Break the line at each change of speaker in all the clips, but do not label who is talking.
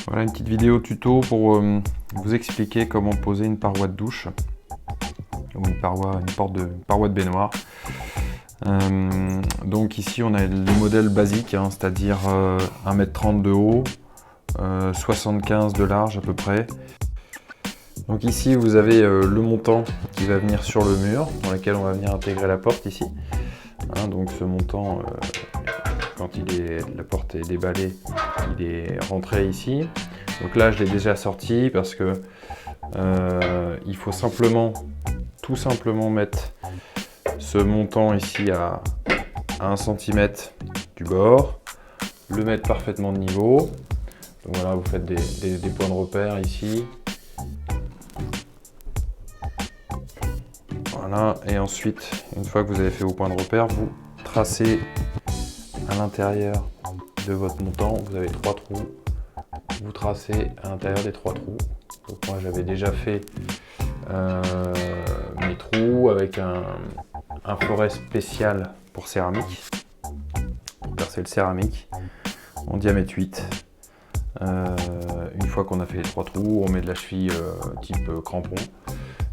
Voilà une petite vidéo tuto pour vous expliquer comment poser une paroi de douche ou une paroi de baignoire. Donc ici on a le modèle basique, hein, c'est-à-dire 1,30 m de haut, 75 de large à peu près. Donc ici vous avez le montant qui va venir sur le mur, dans lequel on va venir intégrer la porte ici. Hein, donc ce montant, quand la porte est déballée, il est rentré ici. Donc là je l'ai déjà sorti parce que il faut tout simplement mettre ce montant ici à 1 cm du bord, le mettre parfaitement de niveau. Donc voilà, vous faites des points de repère ici. Voilà, et ensuite, une fois que vous avez fait vos points de repère, vous tracez à l'intérieur de votre montant. Vous avez 3 trous. Vous tracez à l'intérieur des 3 trous. Donc moi j'avais déjà fait mes trous avec un foret spécial pour céramique, pour percer le céramique en diamètre 8. Une fois qu'on a fait les 3 trous, on met de la cheville type crampon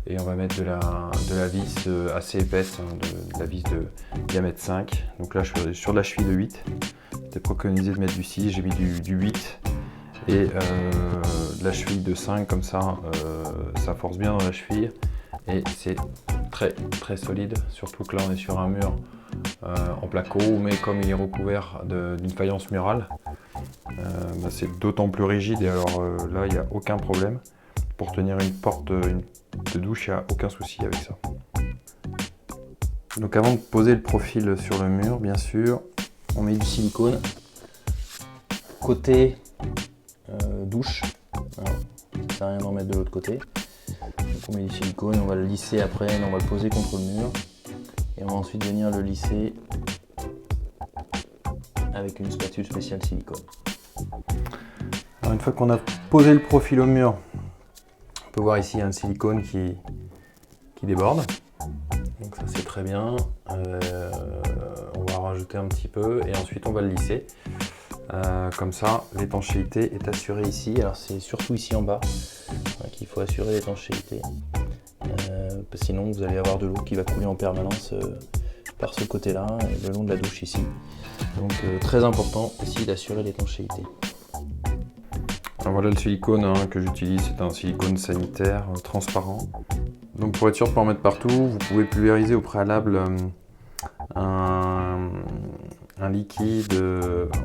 et on va mettre de la vis assez épaisse, hein, de la vis de diamètre 5. Donc là je suis sur de la cheville de 8. C'était préconisé de mettre du 6, j'ai mis du 8 et de la cheville de 5, comme ça ça force bien dans la cheville et c'est très solide, surtout que là on est sur un mur en placo, mais comme il est recouvert d'une faïence murale, c'est d'autant plus rigide et alors là il n'y a aucun problème. Pour tenir une porte de douche, il n'y a aucun souci avec ça. Donc avant de poser le profil sur le mur, bien sûr, on met du silicone côté douche. Voilà. Ça sert à rien d'en mettre de l'autre côté. Donc on met du silicone, on va le lisser après, on va le poser contre le mur et on va ensuite venir le lisser avec une spatule spéciale silicone. Alors une fois qu'on a posé le profil au mur, on peut voir ici un silicone qui déborde. Donc ça c'est très bien. On va rajouter un petit peu et ensuite on va le lisser. Comme ça, l'étanchéité est assurée ici. Alors c'est surtout ici en bas qu'il faut assurer l'étanchéité. Sinon vous allez avoir de l'eau qui va couler en permanence par ce côté-là et le long de la douche ici. Donc très important ici d'assurer l'étanchéité. Alors voilà le silicone que j'utilise, c'est un silicone sanitaire transparent. Donc pour être sûr de ne pas en mettre partout, vous pouvez pulvériser au préalable un liquide.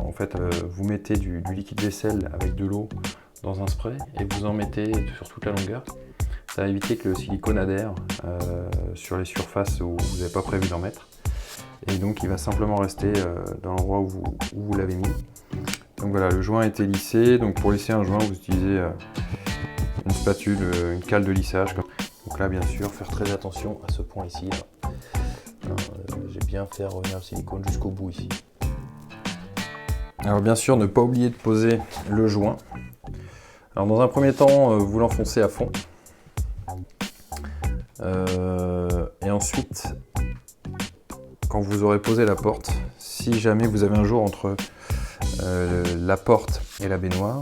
En fait, vous mettez du liquide vaisselle avec de l'eau dans un spray et vous en mettez sur toute la longueur. Ça va éviter que le silicone adhère sur les surfaces où vous n'avez pas prévu d'en mettre. Et donc il va simplement rester dans l'endroit où vous l'avez mis. Donc voilà, le joint a été lissé. Donc pour lisser un joint, vous utilisez une spatule, une cale de lissage. Donc là, bien sûr, faire très attention à ce point ici. J'ai bien fait revenir le silicone jusqu'au bout ici. Alors bien sûr, ne pas oublier de poser le joint. Alors dans un premier temps, vous l'enfoncez à fond. Et ensuite, quand vous aurez posé la porte, si jamais vous avez un jour entre la porte et la baignoire,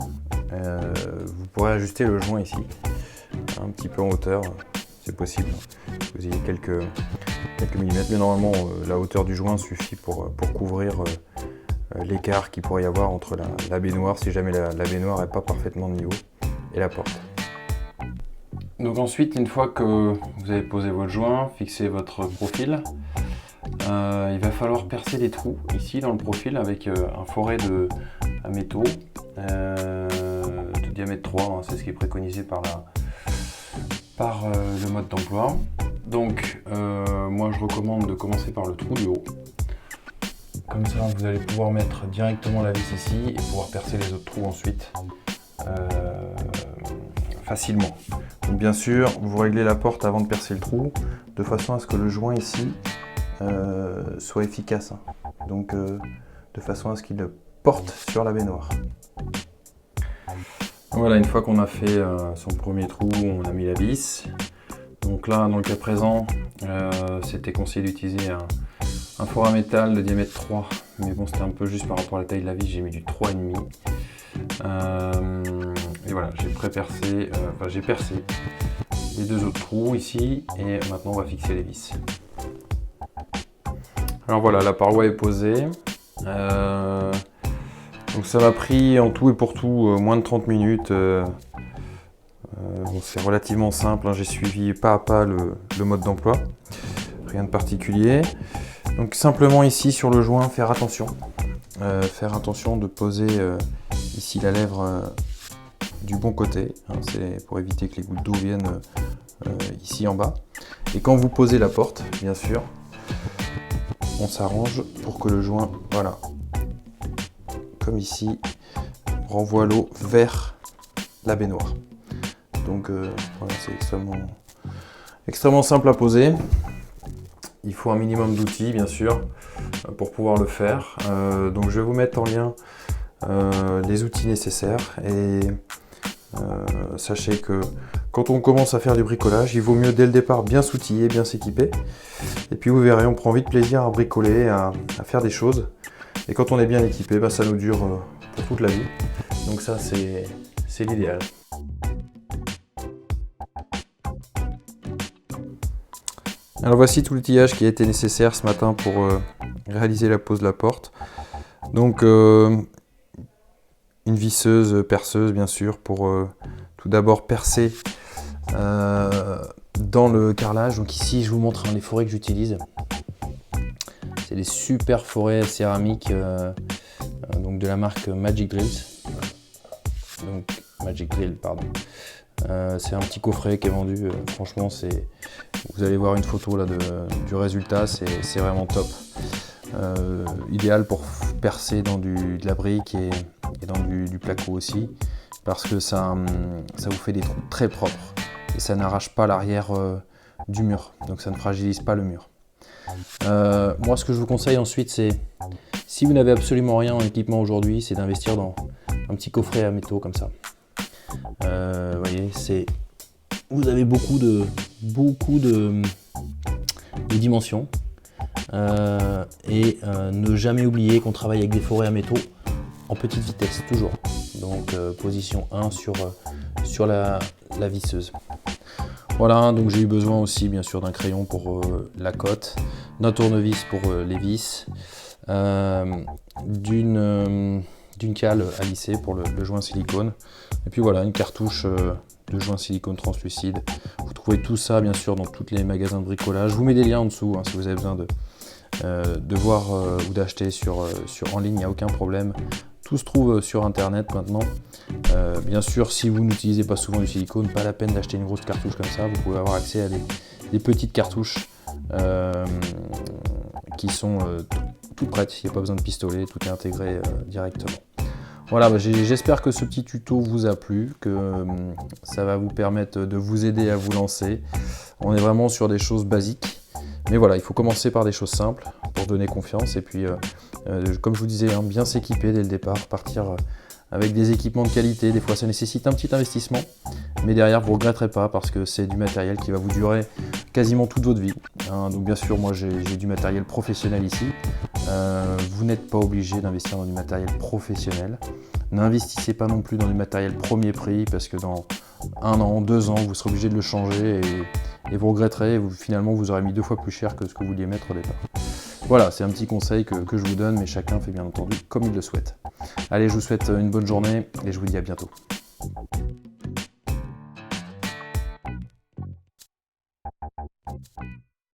vous pourrez ajuster le joint ici, un petit peu en hauteur, c'est possible. Vous ayez quelques millimètres, mais normalement la hauteur du joint suffit pour couvrir l'écart qu'il pourrait y avoir entre la baignoire, si jamais la baignoire n'est pas parfaitement de niveau, et la porte. Donc ensuite, une fois que vous avez posé votre joint, fixé votre profil, il va falloir percer les trous ici dans le profil avec un foret à métaux de diamètre 3, c'est ce qui est préconisé par le mode d'emploi. Donc moi je recommande de commencer par le trou du haut. Comme ça vous allez pouvoir mettre directement la vis ici et pouvoir percer les autres trous ensuite facilement. Donc bien sûr, vous réglez la porte avant de percer le trou de façon à ce que le joint ici soit efficace. Donc de façon à ce qu'il porte sur la baignoire. Voilà, une fois qu'on a fait son premier trou, on a mis la vis. Donc là, dans le cas présent, c'était conseillé d'utiliser un four à métal de diamètre 3. Mais bon, c'était un peu juste par rapport à la taille de la vis, j'ai mis du 3,5. Et voilà, j'ai pré-percé, j'ai percé les 2 autres trous ici, et maintenant on va fixer les vis. Alors voilà, la paroi est posée. Donc ça m'a pris en tout et pour tout moins de 30 minutes. Bon, c'est relativement simple, hein, j'ai suivi pas à pas le mode d'emploi. Rien de particulier. Donc simplement ici sur le joint, faire attention. Faire attention de poser ici la lèvre du bon côté. Hein, c'est pour éviter que les gouttes d'eau viennent ici en bas. Et quand vous posez la porte, bien sûr, on s'arrange pour que le joint, voilà, comme ici, renvoie l'eau vers la baignoire. Donc voilà, c'est extrêmement simple à poser. Il faut un minimum d'outils, bien sûr, pour pouvoir le faire. Donc je vais vous mettre en lien les outils nécessaires. Et sachez que quand on commence à faire du bricolage, il vaut mieux dès le départ bien s'outiller, bien s'équiper. Et puis vous verrez, on prend vite plaisir à bricoler, à faire des choses. Et quand on est bien équipé, ça nous dure pour toute la vie. Donc ça, c'est l'idéal. Alors voici tout l'outillage qui a été nécessaire ce matin pour réaliser la pose de la porte. Donc une visseuse perceuse bien sûr pour tout d'abord percer dans le carrelage. Donc ici je vous montre les forêts que j'utilise. C'est des super forêts céramiques donc de la marque Magic Drills. Donc Magic Drill, pardon. C'est un petit coffret qui est vendu, franchement vous allez voir une photo là du résultat, c'est vraiment top. Idéal pour percer dans de la brique et dans du placo aussi, parce que ça vous fait des trous très propres et ça n'arrache pas l'arrière du mur, donc ça ne fragilise pas le mur. Moi ce que je vous conseille ensuite, c'est si vous n'avez absolument rien en équipement aujourd'hui, c'est d'investir dans un petit coffret à métaux comme ça. Voyez, vous avez beaucoup de dimensions et ne jamais oublier qu'on travaille avec des forêts à métaux en petite vitesse toujours. Donc position 1 sur la visseuse. Voilà, donc j'ai eu besoin aussi bien sûr d'un crayon pour la cote, d'un tournevis pour les vis, d'une cale à lisser pour le joint silicone, et puis voilà, une cartouche de joint silicone translucide. Vous trouvez tout ça bien sûr dans tous les magasins de bricolage. Je vous mets des liens en dessous si vous avez besoin de voir ou d'acheter en ligne, il n'y a aucun problème. Tout se trouve sur internet maintenant. Bien sûr, si vous n'utilisez pas souvent du silicone, pas la peine d'acheter une grosse cartouche comme ça. Vous pouvez avoir accès à des petites cartouches qui sont toutes prêtes. Il n'y a pas besoin de pistolet, tout est intégré directement. Voilà, j'espère que ce petit tuto vous a plu, que ça va vous permettre de vous aider à vous lancer. On est vraiment sur des choses basiques. Mais voilà, il faut commencer par des choses simples pour donner confiance. Et puis, comme je vous disais, bien s'équiper dès le départ, partir avec des équipements de qualité. Des fois, ça nécessite un petit investissement. Mais derrière, vous ne regretterez pas parce que c'est du matériel qui va vous durer quasiment toute votre vie. Donc bien sûr, moi j'ai du matériel professionnel ici. Vous n'êtes pas obligé d'investir dans du matériel professionnel. N'investissez pas non plus dans du matériel premier prix parce que dans 1 an, 2 ans, vous serez obligé de le changer et vous regretterez. Finalement, vous aurez mis 2 fois plus cher que ce que vous vouliez mettre au départ. Voilà, c'est un petit conseil que je vous donne, mais chacun fait bien entendu comme il le souhaite. Allez, je vous souhaite une bonne journée et je vous dis à bientôt.